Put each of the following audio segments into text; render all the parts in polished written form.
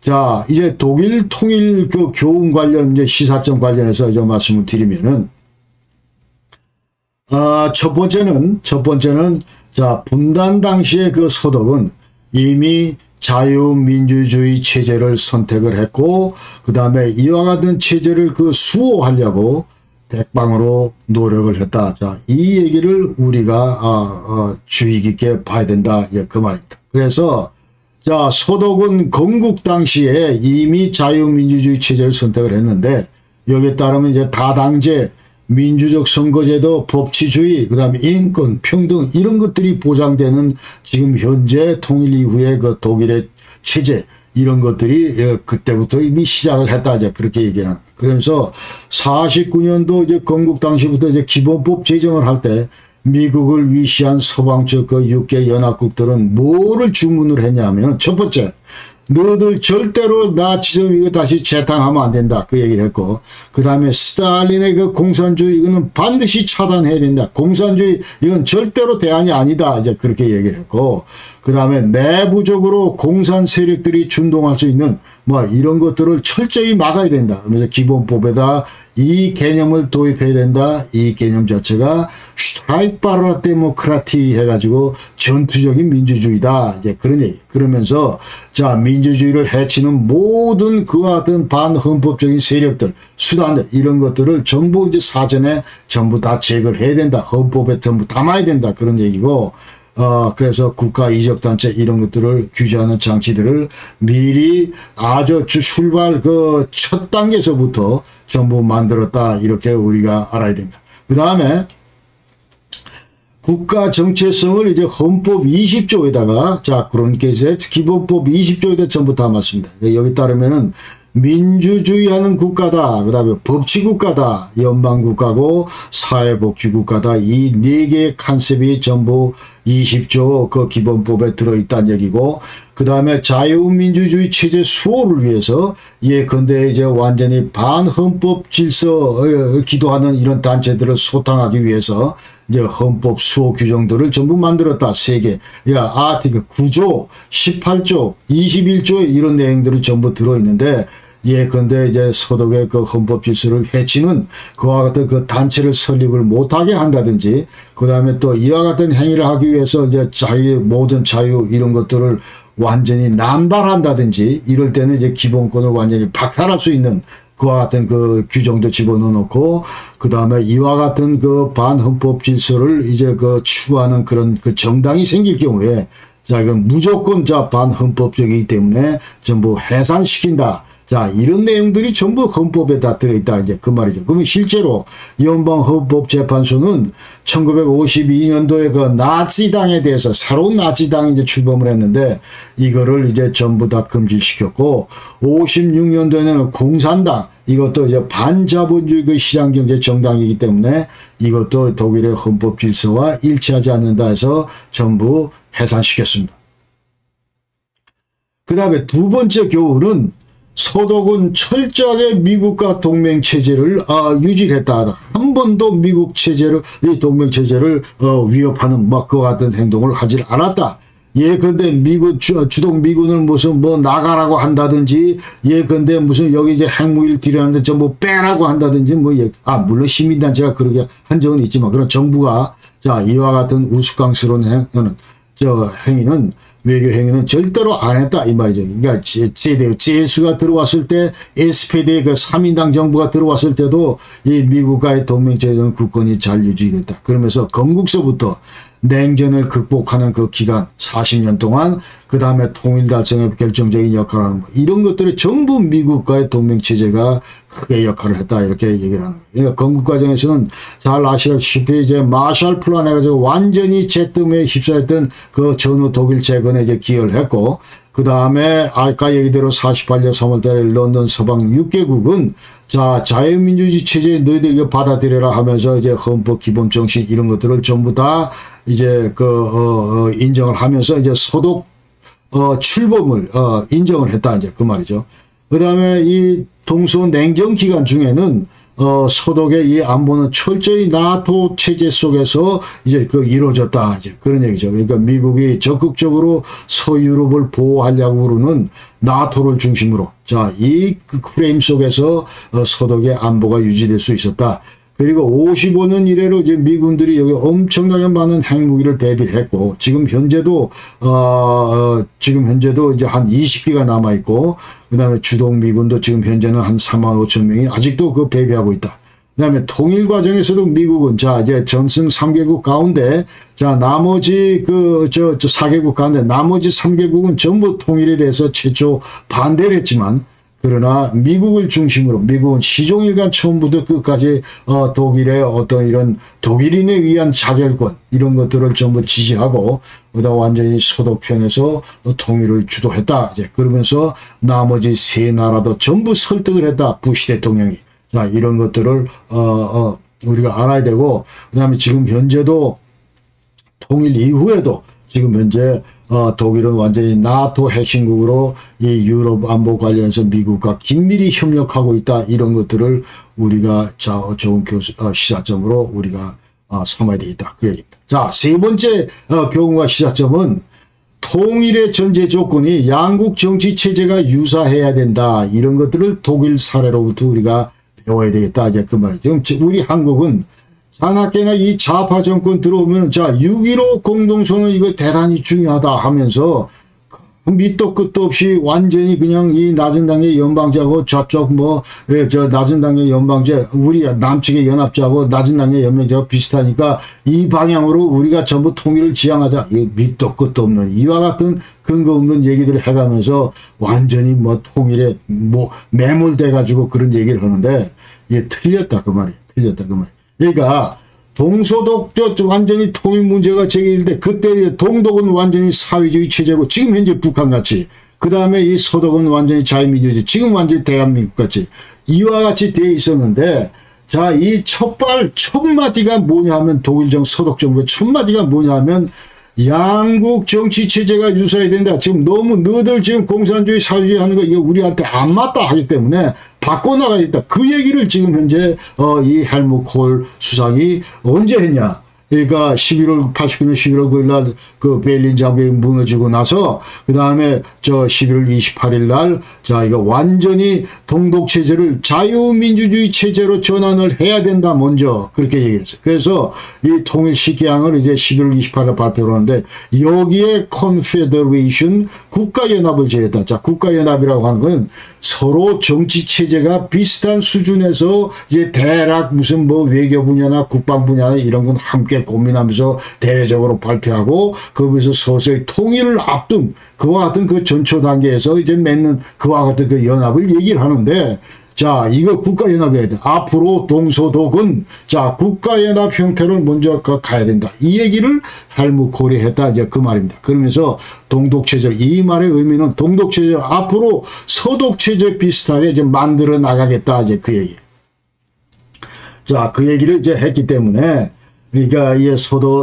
자, 이제 독일 통일 그 교훈 관련 이제 시사점 관련해서 좀 말씀을 드리면은, 첫 번째는, 자, 분단 당시의 그 서독은 이미 자유민주주의 체제를 선택을 했고, 그 다음에 이와 같은 체제를 그 수호하려고 백방으로 노력을 했다. 자, 이 얘기를 우리가, 주의 깊게 봐야 된다. 예, 그 말입니다. 그래서, 자, 서독은 건국 당시에 이미 자유민주주의 체제를 선택을 했는데, 여기에 따르면 이제 다당제, 민주적 선거제도, 법치주의, 그 다음에 인권, 평등, 이런 것들이 보장되는 지금 현재 통일 이후의 그 독일의 체제, 이런 것들이 그때부터 이미 시작을 했다. 이제 그렇게 얘기를 하는 거예요. 그러면서 49년도 이제 건국 당시부터 이제 기본법 제정을 할 때 미국을 위시한 서방 쪽 그 6개 연합국들은 뭐를 주문을 했냐면, 첫 번째, 너희들 절대로 나치즘 이거 다시 재탕하면 안 된다. 그 얘기를 했고, 그 다음에 스탈린의 그 공산주의 이거는 반드시 차단해야 된다. 공산주의 이건 절대로 대안이 아니다. 이제 그렇게 얘기를 했고, 그 다음에 내부적으로 공산 세력들이 준동할 수 있는 뭐 이런 것들을 철저히 막아야 된다. 그래서 기본법에다 이 개념을 도입해야 된다. 이 개념 자체가 슈트라이크바르 데모크라티 해가지고 전투적인 민주주의다. 이제 그런 얘기. 그러면서 자, 민주주의를 해치는 모든 그와 같은 반헌법적인 세력들, 수단들 이런 것들을 전부 이제 사전에 전부 다 제거를 해야 된다. 헌법에 전부 담아야 된다. 그런 얘기고. 그래서 국가 이적단체 이런 것들을 규제하는 장치들을 미리 아주 출발 그 첫 단계에서부터 전부 만들었다. 이렇게 우리가 알아야 됩니다. 그 다음에 국가 정체성을 이제 헌법 20조에다가, 자, 그런게셋 기본법 20조에다 전부 담았습니다. 여기 따르면은 민주주의하는 국가다. 그 다음에 법치국가다. 연방국가고 사회복지국가다. 이 네 개의 컨셉이 전부 20조 그 기본법에 들어있다는 얘기고, 그 다음에 자유민주주의 체제 수호를 위해서 예컨대 이제 완전히 반헌법 질서를 기도하는 이런 단체들을 소탕하기 위해서 이제 헌법 수호 규정들을 전부 만들었다. 3개. 야, 아티클 9조, 18조, 21조 이런 내용들이 전부 들어있는데, 예컨대 이제 서독의 그 헌법 질서를 해치는 그와 같은 그 단체를 설립을 못하게 한다든지, 그 다음에 또 이와 같은 행위를 하기 위해서 이제 모든 자유 이런 것들을 완전히 남발한다든지, 이럴 때는 이제 기본권을 완전히 박탈할 수 있는 그와 같은 그 규정도 집어넣어 놓고, 그 다음에 이와 같은 그 반헌법 질서를 이제 그 추구하는 그런 그 정당이 생길 경우에, 자, 이건 무조건 자, 반헌법적이기 때문에 전부 해산시킨다. 자, 이런 내용들이 전부 헌법에 다 들어있다. 이제 그 말이죠. 그러면 실제로 연방헌법재판소는 1952년도에 그 나치당에 대해서 새로운 나치당이 이제 출범을 했는데, 이거를 이제 전부 다 금지시켰고, 56년도에는 공산당, 이것도 이제 반자본주의 그 시장경제 정당이기 때문에 이것도 독일의 헌법 질서와 일치하지 않는다 해서 전부 해산시켰습니다. 그 다음에 두 번째 교훈은, 서독은 철저하게 미국과 동맹체제를 유지를 했다. 한 번도 미국 체제를, 이 동맹체제를 위협하는 막 그와 같은 행동을 하질 않았다. 예컨대 미국 주동 미군을 무슨 뭐 나가라고 한다든지, 예컨대 무슨 여기 이제 핵무기를 들여놨는데 전부 빼라고 한다든지, 뭐 물론 시민단체가 그렇게 한 적은 있지만, 그런 정부가 자, 이와 같은 우스꽝스러운 행위는 외교 행위는 절대로 안 했다 이 말이죠. 그러니까 제수가 들어왔을 때, SPD의 그 3인당 정부가 들어왔을 때도 이 미국과의 동맹체제는 국권이 잘 유지됐다. 그러면서 건국서부터 냉전을 극복하는 그 기간 40년 동안, 그 다음에 통일 달성에 결정적인 역할을 하는 거, 이런 것들이 전부 미국과의 동맹체제가 크게 역할을 했다. 이렇게 얘기를 하는 거예요. 그러니까 건국 과정에서는 잘 아시다시피 이제 마샬 플랜 해가지고 완전히 제뜸에 휩싸였던 그 전후 독일 재건에 이제 기여를 했고, 그 다음에 아까 얘기대로 48년 3월달에 런던 서방 6개국은 자, 자유민주주의 체제 너희들 이거 받아들여라 하면서 이제 헌법 기본 정신 이런 것들을 전부 다 이제 인정을 하면서 이제 서독 출범을 인정을 했다. 이제 그 말이죠. 그 다음에 이 동서 냉전 기간 중에는 서독의 이 안보는 철저히 나토 체제 속에서 이제 이루어졌다. 이제 그런 얘기죠. 그러니까 미국이 적극적으로 서유럽을 보호하려고 그러는 나토를 중심으로 자, 이 프레임 속에서 서독의 안보가 유지될 수 있었다. 그리고 55년 이래로 이제 미군들이 여기 엄청나게 많은 핵무기를 배비를 했고, 지금 현재도 이제 한 20기가 남아있고, 그 다음에 주동 미군도 지금 현재는 한 4만 5천 명이 아직도 그 배비하고 있다. 그 다음에 통일 과정에서도 미국은 자, 이제 전승 3개국 가운데, 자, 나머지 4개국 가운데 나머지 3개국은 전부 통일에 대해서 최초 반대를 했지만, 그러나 미국을 중심으로 미국은 시종일관 처음부터 끝까지 독일의 어떤 이런 독일인에 의한 자결권 이런 것들을 전부 지지하고 그다음 완전히 서독편에서 통일을 주도했다. 이제 그러면서 나머지 세 나라도 전부 설득을 했다. 부시 대통령이. 자, 이런 것들을 우리가 알아야 되고, 그다음에 지금 현재도 통일 이후에도 지금 현재 독일은 완전히 나토 핵심국으로 이 유럽 안보 관련해서 미국과 긴밀히 협력하고 있다. 이런 것들을 우리가 좋은 시사점으로 우리가 삼아야 되겠다. 그 얘기입니다. 자, 세 번째 교훈과 시사점은 통일의 전제 조건이 양국 정치 체제가 유사해야 된다. 이런 것들을 독일 사례로부터 우리가 배워야 되겠다. 이제 그 말이죠. 지금 우리 한국은 자나깨나 이 좌파 정권 들어오면 자 6.15 공동선언 이거 대단히 중요하다 하면서 밑도 끝도 없이 완전히 그냥 이 낮은 당의 연방제하고 저쪽 낮은 당의 연방제 우리 남측의 연합제하고 낮은 당의 연맹제하고 비슷하니까 이 방향으로 우리가 전부 통일을 지향하자. 이 밑도 끝도 없는 이와 같은 근거 없는 얘기들을 해가면서 완전히 통일에 매몰돼 가지고 그런 얘기를 하는데 이게 틀렸다 그 말이에요. 틀렸다 그 말이에요. 그러니까 동서독 완전히 통일 문제가 제기될 때 그때 동독은 완전히 사회주의 체제고 지금 현재 북한같이 그 다음에 이 서독은 완전히 자유민주주의 지금 완전히 대한민국같이 이와 같이 되어 있었는데 자, 이 첫 마디가 뭐냐 하면 독일 서독 정부의 첫 마디가 뭐냐 하면 양국 정치 체제가 유사해야 된다. 지금 너무 너들 지금 공산주의 사회주의 하는 거 이거 우리한테 안 맞다 하기 때문에 바꿔나가야겠다. 그 얘기를 지금 현재 이 헬무트 콜 수상이 언제 했냐. 그러니까 89년 11월 9일 날 그 베를린 장벽이 무너지고 나서 그 다음에 11월 28일 날 자 이거 완전히 동독 체제를 자유민주주의 체제로 전환을 해야 된다 먼저 그렇게 얘기했어요. 그래서 이 통일 시기항을 이제 11월 28일 발표를 하는데 여기에 컨페더레이션 국가연합을 제했다. 자 국가연합이라고 하는 건 서로 정치 체제가 비슷한 수준에서 이제 대략 무슨 외교 분야나 국방 분야나 이런 건 함께 고민하면서 대외적으로 발표하고 거기서 서서히 통일을 앞둔 그와 같은 그 전초 단계에서 이제 맺는 그와 같은 그 연합을 얘기를 하는데 자 이거 국가연합이어야 돼. 앞으로 동서독은 자 국가연합 형태를 먼저 가야 된다. 이 얘기를 헬무트 콜이 했다. 이제 그 말입니다. 그러면서 동독체제 이 말의 의미는 동독체제 앞으로 서독체제 비슷하게 이제 만들어 나가겠다. 이제 그 얘기. 자 그 얘기를 이제 했기 때문에 그러니까 이제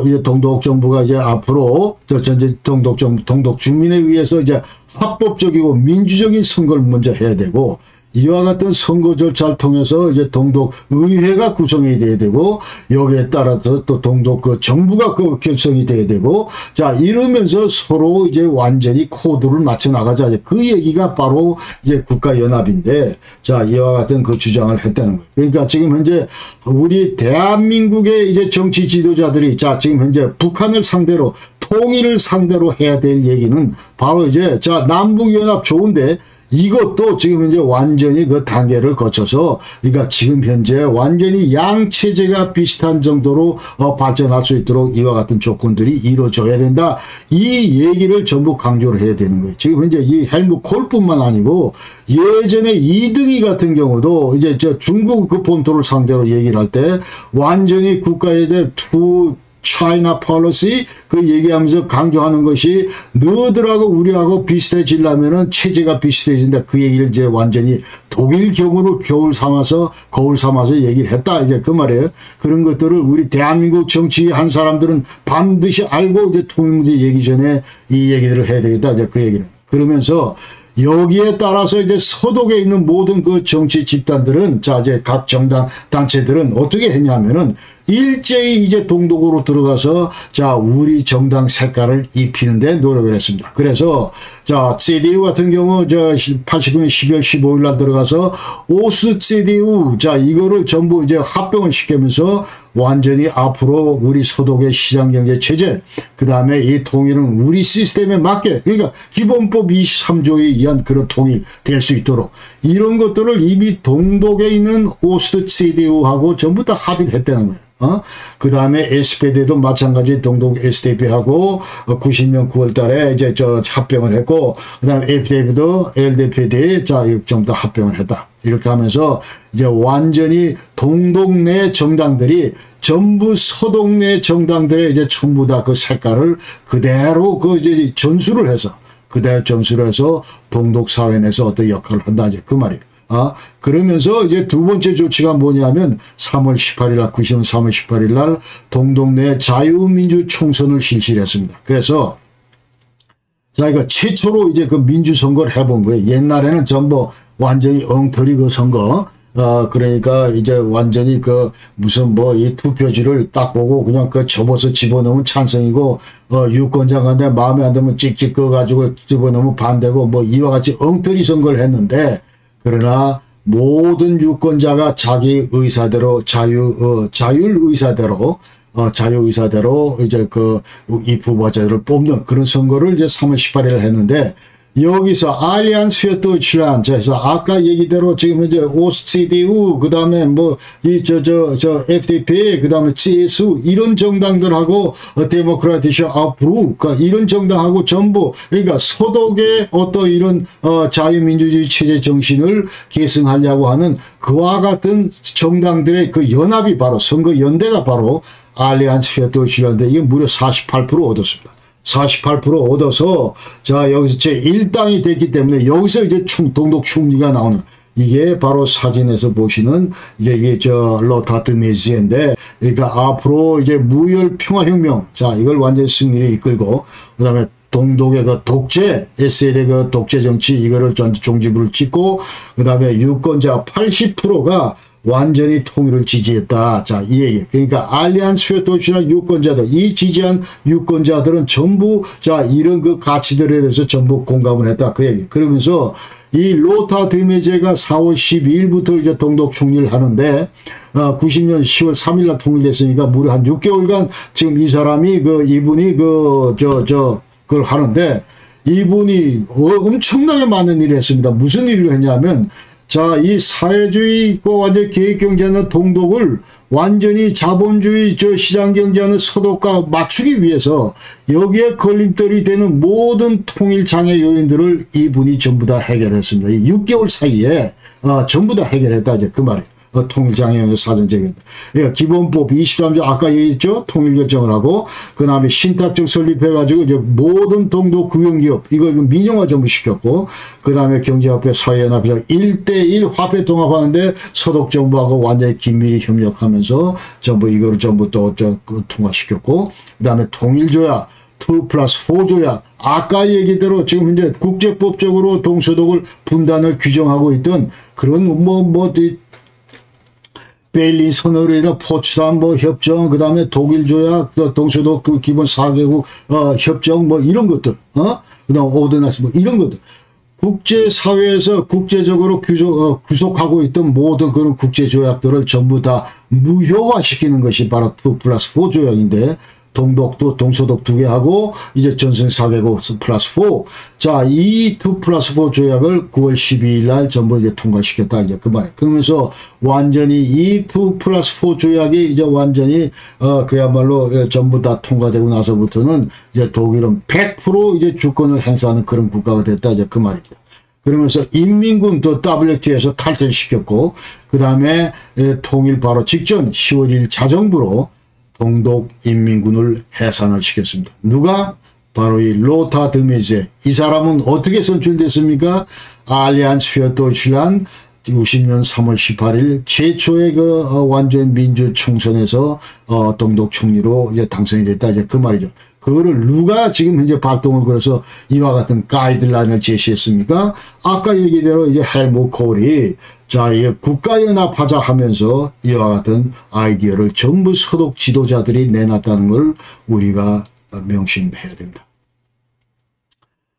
이제 동독 정부가 이제 앞으로 전제 동독 주민에 의해서 이제 합법적이고 민주적인 선거를 먼저 해야 되고 이와 같은 선거 절차를 통해서 이제 동독 의회가 구성이 돼야 되고 여기에 따라서 또 동독 그 정부가 그 결성이 돼야 되고 자 이러면서 서로 이제 완전히 코드를 맞춰 나가자 그 얘기가 바로 이제 국가연합인데 자 이와 같은 그 주장을 했다는 거예요. 그러니까 지금 현재 우리 대한민국의 이제 정치 지도자들이 자 지금 현재 북한을 상대로 통일을 상대로 해야 될 얘기는 바로 이제 자 남북연합 좋은데 이것도 지금 현재 완전히 그 단계를 거쳐서 그러니까 지금 현재 완전히 양체제가 비슷한 정도로 발전할 수 있도록 이와 같은 조건들이 이루어져야 된다. 이 얘기를 전부 강조를 해야 되는 거예요. 지금 현재 이 헬무트 콜뿐만 아니고 예전에 이등희 같은 경우도 이제 중국 그 본토를 상대로 얘기를 할 때 완전히 국가에 대한 차이나 폴리시 그 얘기하면서 강조하는 것이 너희들하고 우리하고 비슷해지려면은 체제가 비슷해진다. 그 얘기를 이제 완전히 독일 경우를 거울 삼아서 얘기를 했다. 이제 그 말이에요. 그런 것들을 우리 대한민국 정치한 사람들은 반드시 알고 이제 통일 문제 얘기 전에 이 얘기들을 해야 되겠다. 이제 그 얘기를. 그러면서 여기에 따라서 이제 서독에 있는 모든 그 정치 집단들은, 자, 이제 각 정당, 단체들은 어떻게 했냐면은, 일제히 이제 동독으로 들어가서, 자, 우리 정당 색깔을 입히는데 노력을 했습니다. 그래서, 자, CDU 같은 경우, 89년 12월 15일 날 들어가서, 오스 CDU, 자, 이거를 전부 이제 합병을 시키면서, 완전히 앞으로 우리 서독의 시장경제 체제, 그 다음에 이 통일은 우리 시스템에 맞게, 그러니까 기본법 23조에 의한 그런 통일 될 수 있도록 이런 것들을 이미 동독에 있는 오스트 CDU하고 전부 다 합의를 했다는 거예요. 그 다음에 SPD도 마찬가지 동독 SDP하고 90년 9월 달에 이제 합병을 했고, 그 다음에 FDP도 LDPD, 자, 전부 다 합병을 했다. 이렇게 하면서 이제 완전히 동독 내 정당들이 전부 서독 내 정당들의 이제 전부 다 그 색깔을 그대로 그 이제 전수를 해서, 그대로 전수를 해서 동독 사회 내에서 어떤 역할을 한다. 이제 그 말이에요. 그러면서 이제 두 번째 조치가 뭐냐면 3월 18일 날, 90년 3월 18일 날 동독 내 자유민주 총선을 실시를 했습니다. 그래서 자기가 최초로 이제 그 민주선거를 해본 거예요. 옛날에는 전부 완전히 엉터리 그 선거, 그러니까 이제 완전히 그 무슨 뭐 이 투표지를 딱 보고 그냥 그 접어서 집어넣으면 찬성이고, 유권자한테 마음에 안 들면 찍찍 꺼가지고 집어넣으면 반대고, 뭐 이와 같이 엉터리 선거를 했는데, 그러나 모든 유권자가 자기 의사대로 자율 의사대로 이제 이 후보자들을 뽑는 그런 선거를 이제 3월 18일 했는데, 여기서 알리안스 für Deutschland, 그래서 아까 얘기대로 지금 이제 OCDU, 그 다음에 뭐 FDP, 그 다음에 CSU 이런 정당들하고 데모크라티셔 아프루, 그러니까 이런 정당하고 전부, 그러니까 서독의 어떤 이런 자유민주주의 체제 정신을 계승하려고 하는 그와 같은 정당들의 그 연합이 바로 선거 연대가 바로 알리안스 für Deutschland인데, 이게 무려 48% 얻었습니다. 48% 얻어서, 자, 여기서 제1당이 됐기 때문에 여기서 이제 동독 총리가 나오는, 이게 바로 사진에서 보시는 이게 로타트 메시인데, 그러니까 앞으로 이제 무혈 평화혁명, 자, 이걸 완전히 승리를 이끌고, 그 다음에 동독의 그 독재, SL의 그 독재 정치, 이거를 종지부를 찍고, 그 다음에 유권자 80%가 완전히 통일을 지지했다. 자, 이 얘기. 그러니까 알리안스 für Deutschland 유권자들, 이 지지한 유권자들은 전부 자, 이런 그 가치들에 대해서 전부 공감을 했다. 그 얘기. 그러면서 이 로타 드메제가 4월 12일부터 이제 동독 총리를 하는데, 90년 10월 3일 날 통일됐으니까 무려 한 6개월간 지금 이 사람이 이분이 그걸 하는데, 이분이 엄청나게 많은 일을 했습니다. 무슨 일을 했냐면, 자, 이 사회주의과 완전 계획경제하는 동독을 완전히 자본주의 시장경제하는 서독과 맞추기 위해서 여기에 걸림돌이 되는 모든 통일장애 요인들을 이분이 전부 다 해결했습니다. 이 6개월 사이에 전부 다 해결했다. 이제 그 말이에요. 통일장애의 사전제결. 그러니까 기본법 23조 아까 얘기했죠. 통일결정을 하고, 그 다음에 신탁정 설립해가지고 이제 모든 동독 국영기업 이걸 민영화 전부 시켰고, 그 다음에 경제협회 사회연합회랑 1대1 화폐 통합하는데 서독 정부하고 완전히 긴밀히 협력하면서 전부 이거를 전부 또 통화시켰고, 그 다음에 통일조약 2+4 조약, 아까 얘기대로 지금 이제 국제법적으로 동서독을 분단을 규정하고 있던 그런 베일린 선언이나 포츠담 협정, 그 다음에 독일 조약, 동서독 그 기본 4개국 협정 이런 것들, 그 다음 오드나스 이런 것들. 국제사회에서 국제적으로 구속하고 있던 모든 그런 국제조약들을 전부 다 무효화시키는 것이 바로 2+4 조약인데, 동독도 동서독 2개 하고 이제 전승 4개국 플러스 4. 자, 이 2+4 조약을 9월 12일 날 전부 이제 통과시켰다. 이제 그 말이에요. 그러면서 완전히 이 2+4 조약이 이제 완전히 그야말로 전부 다 통과되고 나서부터는 이제 독일은 100% 이제 주권을 행사하는 그런 국가가 됐다. 이제 그 말입니다. 그러면서 인민군도 WTO에서 탈퇴시켰고, 그 다음에 통일 바로 직전 10월 1일 자정부로 동독 인민군을 해산을 시켰습니다. 누가? 바로 이 로타 드메제. 이 사람은 어떻게 선출됐습니까? 알리안스 für Deutschland 90년 3월 18일 최초의 그 완전 민주 총선에서 동독 총리로 이제 당선이 됐다. 이제 그 말이죠. 그거를 누가 지금 현재 발동을 걸어서 이와 같은 가이드라인을 제시했습니까? 아까 얘기대로 이제 헬무트 콜이 자, 이게 국가연합하자 하면서 이와 같은 아이디어를 전부 서독 지도자들이 내놨다는 걸 우리가 명심해야 됩니다.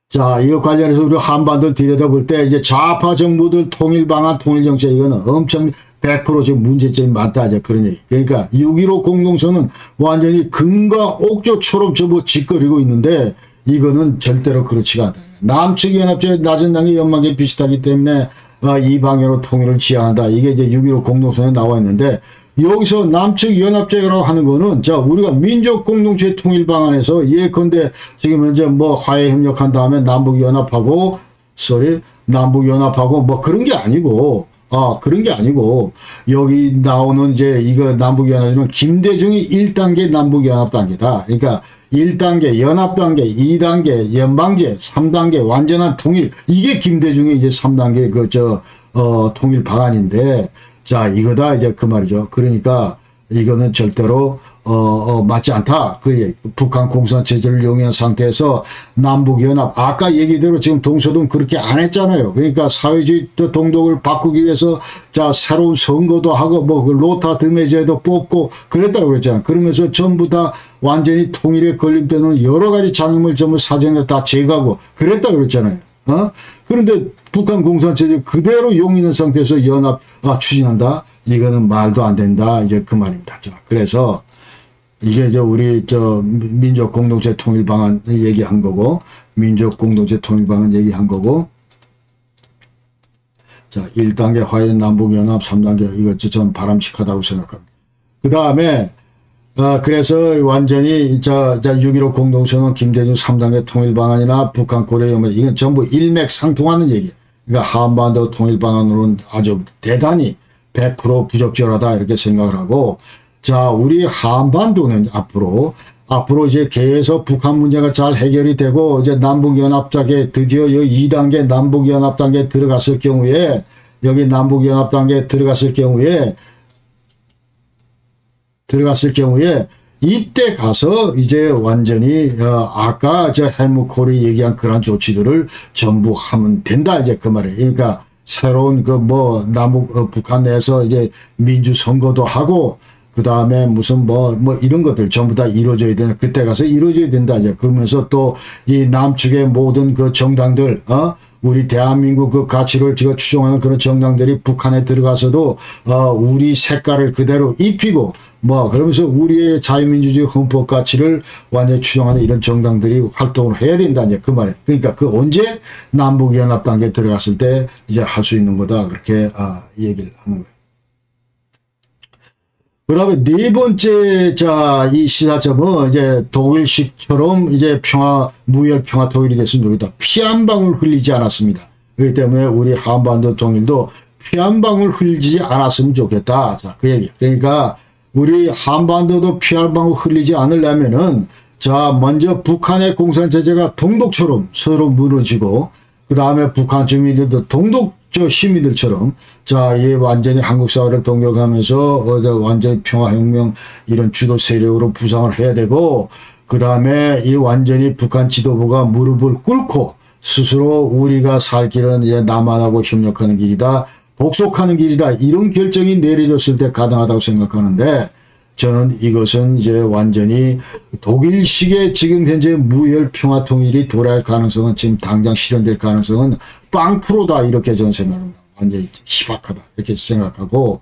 자, 이거 관련해서 우리 한반도를 들여다볼 때 이제 좌파 정부들 통일 방안, 통일 정책 이거는 엄청 100% 지금 문제점이 많다. 이제 그런 얘기. 그러니까 6.15 공동선언은 완전히 금과 옥조처럼 전부 짓거리고 있는데 이거는 절대로 그렇지가 않다. 남측 연합체 낮은 단계 연방제 비슷하기 때문에 이 방향으로 통일을 지향한다. 이게 이제 6.15 공동선언에 나와 있는데 여기서 남측 연합제라고 하는 거는 자 우리가 민족 공동체 통일 방안에서 예컨대 지금 현재 뭐 화해 협력한 다음에 남북 연합하고 뭐 그런 게 아니고 그런 게 아니고 여기 나오는 이제 이거 남북 연합은 김대중이 1단계 남북 연합 단계다. 그러니까 1단계 연합 단계, 2단계 연방제, 3단계 완전한 통일 이게 김대중의 이제 3단계 통일 방안인데 자, 이거다, 이제 그 말이죠. 그러니까, 이거는 절대로, 맞지 않다. 그 얘기. 북한 공산체제를 이용한 상태에서 남북연합, 아까 얘기대로 지금 동서동 그렇게 안 했잖아요. 그러니까 사회주의 동독을 바꾸기 위해서, 자, 새로운 선거도 하고, 뭐, 그 로타 드메제도 뽑고, 그랬다고 그랬잖아요. 그러면서 전부 다 완전히 통일에 걸림되는 여러 가지 장애물 전부 사전에 다 제거하고, 그랬다고 그랬잖아요. 그런데 북한 공산체제 그대로 용인한 상태에서 연합 추진한다? 이거는 말도 안 된다. 이제 그 말입니다. 자, 그래서 이게 우리 민족 공동체 통일 방안 얘기한 거고, 민족 공동체 통일 방안 얘기한 거고, 자, 1단계 화해 남북 연합, 3단계 이거 전 바람직하다고 생각합니다. 그 다음에 그래서 완전히 6.15 공동선언 김대중 3단계 통일 방안이나 북한 고려 연합 이건 전부 일맥상통하는 얘기예요. 그러니까 한반도 통일 방안으로는 아주 대단히 100% 부적절하다 이렇게 생각을 하고 자 우리 한반도는 앞으로 이제 계속 북한 문제가 잘 해결이 되고 이제 남북연합단계 드디어 여기 2단계 남북연합단계에 들어갔을 경우에 여기 남북연합단계에 들어갔을 경우에 이때 가서 이제 완전히 아까 헬무트 콜이 얘기한 그런 조치들을 전부 하면 된다 이제 그 말이에요. 그러니까 새로운 남북 북한 내에서 이제 민주 선거도 하고 그 다음에 무슨 뭐 이런 것들 전부 다 이루어져야 된다. 그때 가서 이루어져야 된다 이제 그러면서 또 이 남측의 모든 그 정당들 우리 대한민국 그 가치를 추종하는 그런 정당들이 북한에 들어가서도 우리 색깔을 그대로 입히고 그러면서 우리의 자유민주주의 헌법 가치를 완전히 추종하는 이런 정당들이 활동을 해야 된다 이제 그 말이에요. 그러니까 그 언제 남북연합 단계에 들어갔을 때 이제 할 수 있는 거다 그렇게 얘기를 하는 거예요. 그다음에 네 번째 이 시사점은 이제 독일식처럼 이제 무혈 평화 통일이 됐으면 좋겠다. 피 한 방울 흘리지 않았습니다. 그렇기 때문에 우리 한반도 통일도 피 한 방울 흘리지 않았으면 좋겠다. 자, 그 얘기. 그러니까 우리 한반도도 피 한 방울 흘리지 않으려면은 자, 먼저 북한의 공산체제가 동독처럼 서로 무너지고 그 다음에 북한 주민들도 동독 시민들처럼 자, 이 완전히 한국 사회를 동경하면서 완전히 평화혁명 이런 주도 세력으로 부상을 해야 되고 그 다음에 이 완전히 북한 지도부가 무릎을 꿇고 스스로 우리가 살 길은 이제 남한하고 협력하는 길이다, 복속하는 길이다 이런 결정이 내려졌을 때 가능하다고 생각하는데 저는 이것은 이제 완전히 독일식의 지금 현재 무혈 평화 통일이 도래할 가능성은 지금 당장 실현될 가능성은 0%다 이렇게 저는 생각합니다. 완전히 희박하다 이렇게 생각하고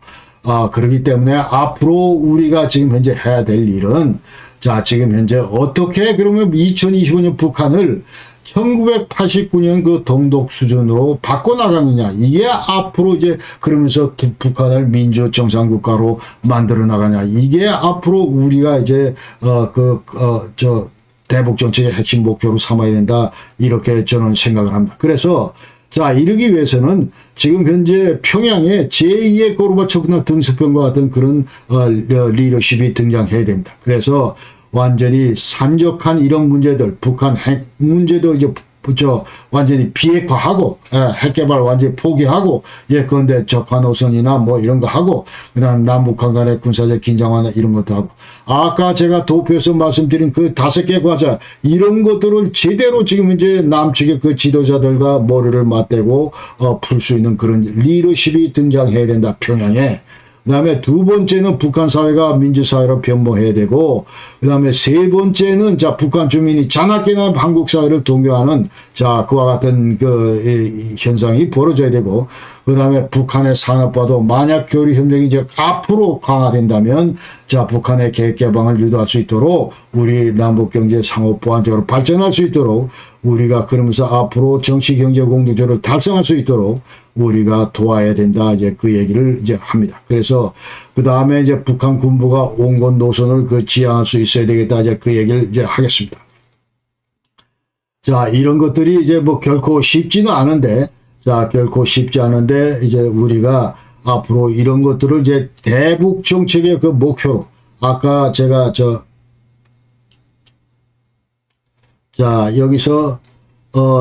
그렇기 때문에 앞으로 우리가 지금 현재 해야 될 일은 자 지금 현재 어떻게 그러면 2025년 북한을 1989년 그 동독 수준으로 바꿔나가느냐. 이게 앞으로 이제 그러면서 북한을 민주 정상국가로 만들어 나가냐. 이게 앞으로 우리가 이제, 대북 정책의 핵심 목표로 삼아야 된다. 이렇게 저는 생각을 합니다. 그래서 자, 이러기 위해서는 지금 현재 평양에 제2의 고르바초프나 등스병과 같은 그런, 리더십이 등장해야 됩니다. 그래서 완전히 산적한 이런 문제들, 북한 핵 문제도 이제 완전히 비핵화하고, 핵개발 완전히 포기하고, 그런데 적화노선이나 뭐 이런 거 하고, 그 다음 남북한 간의 군사적 긴장 완화 이런 것도 하고, 아까 제가 도표에서 말씀드린 그 5개 과제, 이런 것들을 제대로 지금 이제 남측의 그 지도자들과 머리를 맞대고, 풀 수 있는 그런 리더십이 등장해야 된다, 평양에. 그 다음에 두 번째는 북한 사회가 민주사회로 변모해야 되고, 그 다음에 세 번째는 북한 주민이 자나깨나 한국 사회를 동요하는 그와 같은 그 현상이 벌어져야 되고, 그 다음에 북한의 산업과도 만약 교류 협력이 이제 앞으로 강화된다면 북한의 계획 개방을 유도할 수 있도록 우리 남북 경제 상호 보완적으로 발전할 수 있도록 우리가 그러면서 앞으로 정치 경제 공동체를 달성할 수 있도록 우리가 도와야 된다. 이제 그 얘기를 이제 합니다. 그래서 그 다음에 이제 북한 군부가 온건 노선을 지향할 수 있어야 되겠다. 이제 그 얘기를 이제 하겠습니다. 이런 것들이 이제 뭐 결코 쉽지는 않은데, 결코 쉽지 않은데, 이제 우리가 앞으로 이런 것들을 이제 대북 정책의 그 목표로, 아까 제가 여기서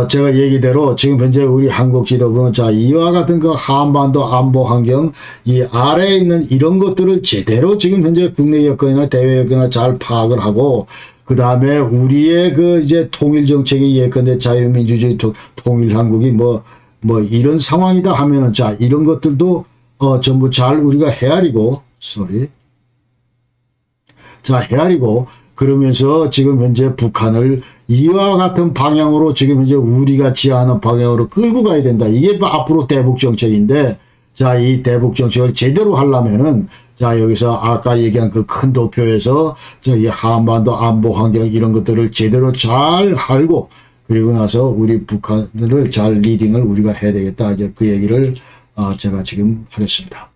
제가 얘기대로 지금 현재 우리 한국 지도부는 이와 같은 그 한반도 안보 환경 이 아래에 있는 이런 것들을 제대로 지금 현재 국내 여건이나 대외 여건이나 잘 파악을 하고, 그 다음에 우리의 그 이제 통일 정책이 예컨대 자유민주주의 통일 한국이 뭐 이런 상황이다 하면은 이런 것들도 전부 잘 우리가 헤아리고 헤아리고 그러면서 지금 현재 북한을 이와 같은 방향으로 지금 현재 우리가 지향하는 방향으로 끌고 가야 된다. 이게 앞으로 대북 정책인데, 이 대북 정책을 제대로 하려면은, 여기서 아까 얘기한 그 큰 도표에서 이 한반도 안보 환경 이런 것들을 제대로 잘 알고, 그리고 나서 우리 북한을 잘 리딩을 우리가 해야 되겠다. 이제 그 얘기를 제가 지금 하겠습니다.